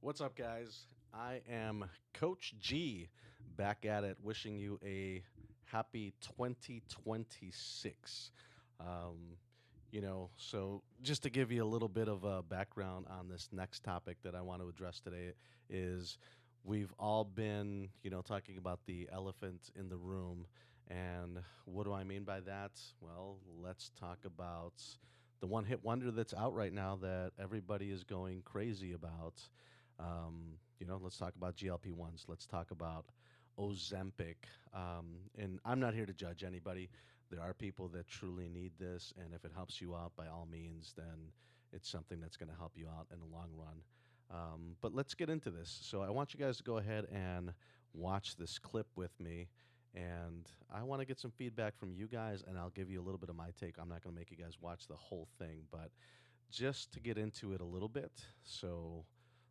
What's up, guys? I am Coach G, back at it, wishing you a happy 2026. Um, so just to give you a little bit of a background on this next topic that I want to address today is we've all been, talking about the elephant in the room. And what do I mean by that? Well, let's talk about the one hit wonder that's out right now that everybody is going crazy about. Let's talk about GLP-1s. Let's talk about Ozempic. And I'm not here to judge anybody. There are people that truly need this, and if it helps you out, by all means, then it's something that's going to help you out in the long run. But let's get into this. So I want you guys to go ahead and watch this clip with me. And I want to get some feedback from you guys, and I'll give you a little bit of my take. I'm not going to make you guys watch the whole thing, but just to get into it a little bit. So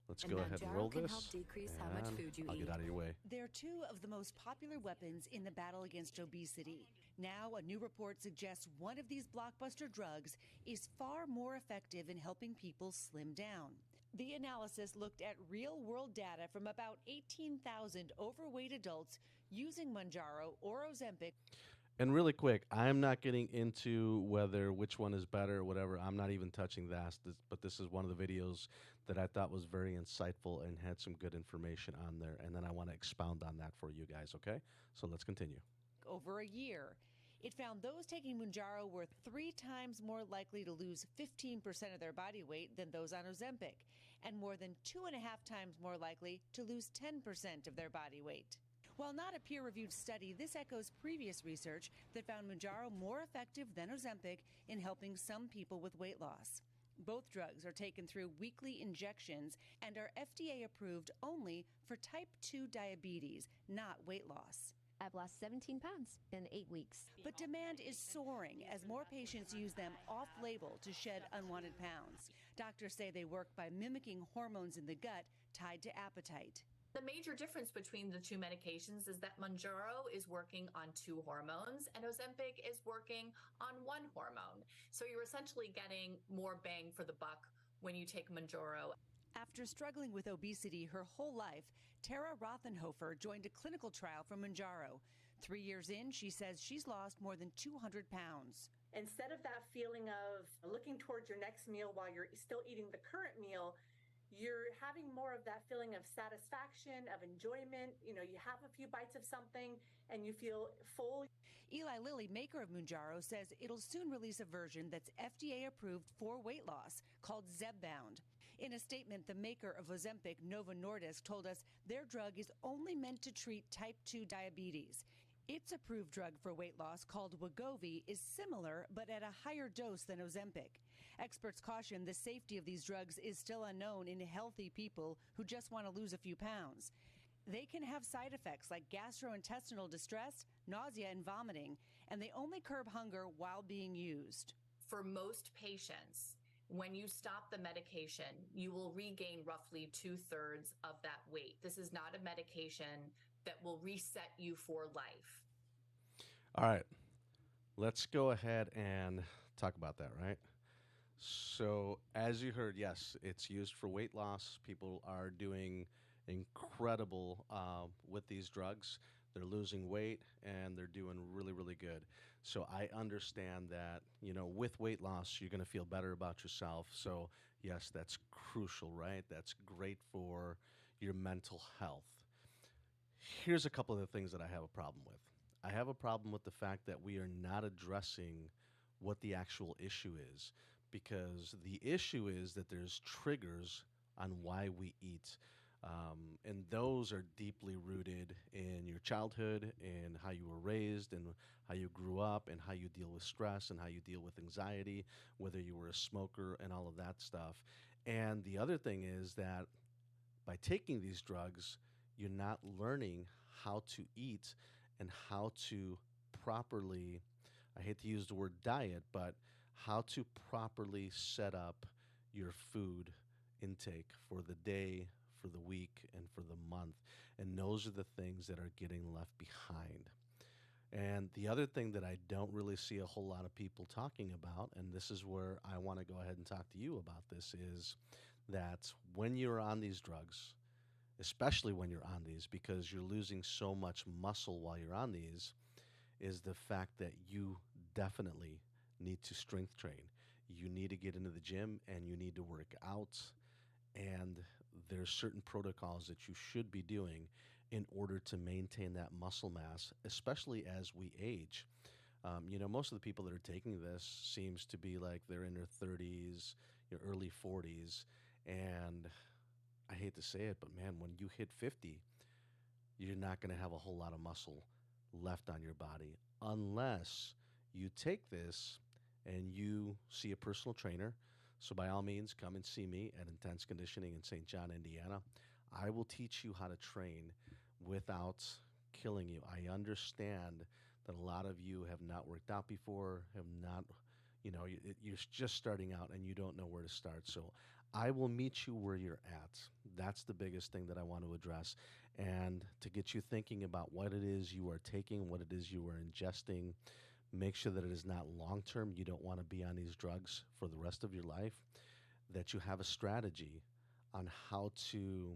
let's And go ahead and roll Mounjaro can help this, decrease how much and food you I'll get eat. out of your way. They're two of the most popular weapons in the battle against obesity. Now, a new report suggests one of these blockbuster drugs is far more effective in helping people slim down. The analysis looked at real-world data from about 18,000 overweight adults using Mounjaro or Ozempic. And really quick, I'm not getting into whether which one is better or whatever. I'm not even touching that. But this is one of the videos that I thought was very insightful and had some good information on there. And then I want to expound on that for you guys, okay? So let's continue. Over a year. It found those taking Mounjaro were 3 times more likely to lose 15% of their body weight than those on Ozempic, and more than 2.5 times more likely to lose 10% of their body weight. While not a peer-reviewed study, this echoes previous research that found Mounjaro more effective than Ozempic in helping some people with weight loss. Both drugs are taken through weekly injections and are FDA approved only for type 2 diabetes, not weight loss. I've lost 17 pounds in 8 weeks. But demand is soaring as more patients use them off-label to shed unwanted pounds. Doctors say they work by mimicking hormones in the gut tied to appetite. The major difference between the two medications is that Mounjaro is working on 2 hormones and Ozempic is working on 1 hormone. So you're essentially getting more bang for the buck when you take Mounjaro. After struggling with obesity her whole life, Tara Rothenhofer joined a clinical trial for Mounjaro. 3 years in, she says she's lost more than 200 pounds. Instead of that feeling of looking towards your next meal while you're still eating the current meal, you're having more of that feeling of satisfaction, of enjoyment. You have a few bites of something and you feel full. Eli Lilly, maker of Mounjaro, says it'll soon release a version that's FDA approved for weight loss called Zepbound. In a statement, the maker of Ozempic, Novo Nordisk, told us their drug is only meant to treat type 2 diabetes. Its approved drug for weight loss, called Wegovy, is similar but at a higher dose than Ozempic. Experts caution the safety of these drugs is still unknown in healthy people who just want to lose a few pounds. They can have side effects like gastrointestinal distress, nausea, and vomiting, and they only curb hunger while being used. For most patients, when you stop the medication, you will regain roughly 2/3 of that weight. This is not a medication that will reset you for life. All right. Let's go ahead and talk about that, right? So, as you heard, yes, it's used for weight loss. People are doing incredible with these drugs. They're losing weight and they're doing really, really good. So, I understand that, with weight loss, you're going to feel better about yourself. So, yes, that's crucial, right? That's great for your mental health. Here's a couple of the things that I have a problem with. I have a problem with the fact that we are not addressing what the actual issue is, because the issue is that there's triggers on why we eat. And those are deeply rooted in your childhood, in how you were raised, and how you grew up, and how you deal with stress, and how you deal with anxiety, whether you were a smoker, and all of that stuff. And the other thing is that by taking these drugs, you're not learning how to eat and how to properly, I hate to use the word diet, but how to properly set up your food intake for the day, for the week, and for the month. And those are the things that are getting left behind. And the other thing that I don't really see a whole lot of people talking about, and this is where I want to go ahead and talk to you about this, is that when you're on these drugs, especially when you're on these, because you're losing so much muscle while you're on these, is the fact that you definitely need to strength train. You need to get into the gym and you need to work out. And there's certain protocols that you should be doing in order to maintain that muscle mass, especially as we age. Most of the people that are taking this seems to be like they're in their 30s, your early 40s, and I hate to say it, but man, when you hit 50, you're not going to have a whole lot of muscle left on your body unless you take this and you see a personal trainer. So, by all means, come and see me at Intense Conditioning in St. John, Indiana. I will teach you how to train without killing you. I understand that a lot of you have not worked out before, have not, you're just starting out and you don't know where to start. So, I will meet you where you're at. That's the biggest thing that I want to address. And to get you thinking about what it is you are taking, what it is you are ingesting, make sure that it is not long term. You don't want to be on these drugs for the rest of your life, that you have a strategy on how to,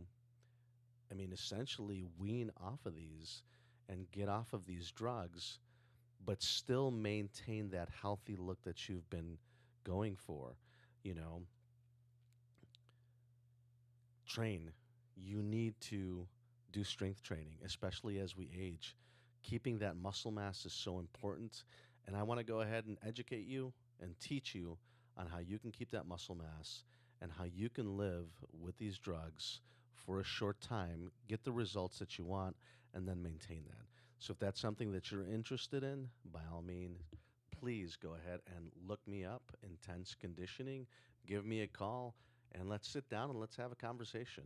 essentially wean off of these and get off of these drugs, but still maintain that healthy look that you've been going for. You know, train. You need to do strength training, especially as we age. Keeping that muscle mass is so important. And I want to go ahead and educate you and teach you on how you can keep that muscle mass and how you can live with these drugs for a short time, get the results that you want, and then maintain that. So if that's something that you're interested in, by all means, please go ahead and look me up, Intense Conditioning. Give me a call, and let's sit down and let's have a conversation.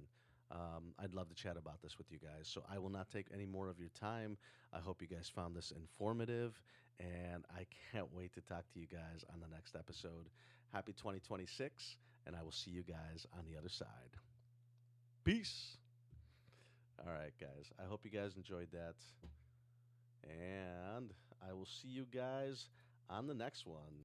I'd love to chat about this with you guys. So I will not take any more of your time. I hope you guys found this informative, and I can't wait to talk to you guys on the next episode. Happy 2026, and I will see you guys on the other side. Peace. All right, guys. I hope you guys enjoyed that. And I will see you guys on the next one.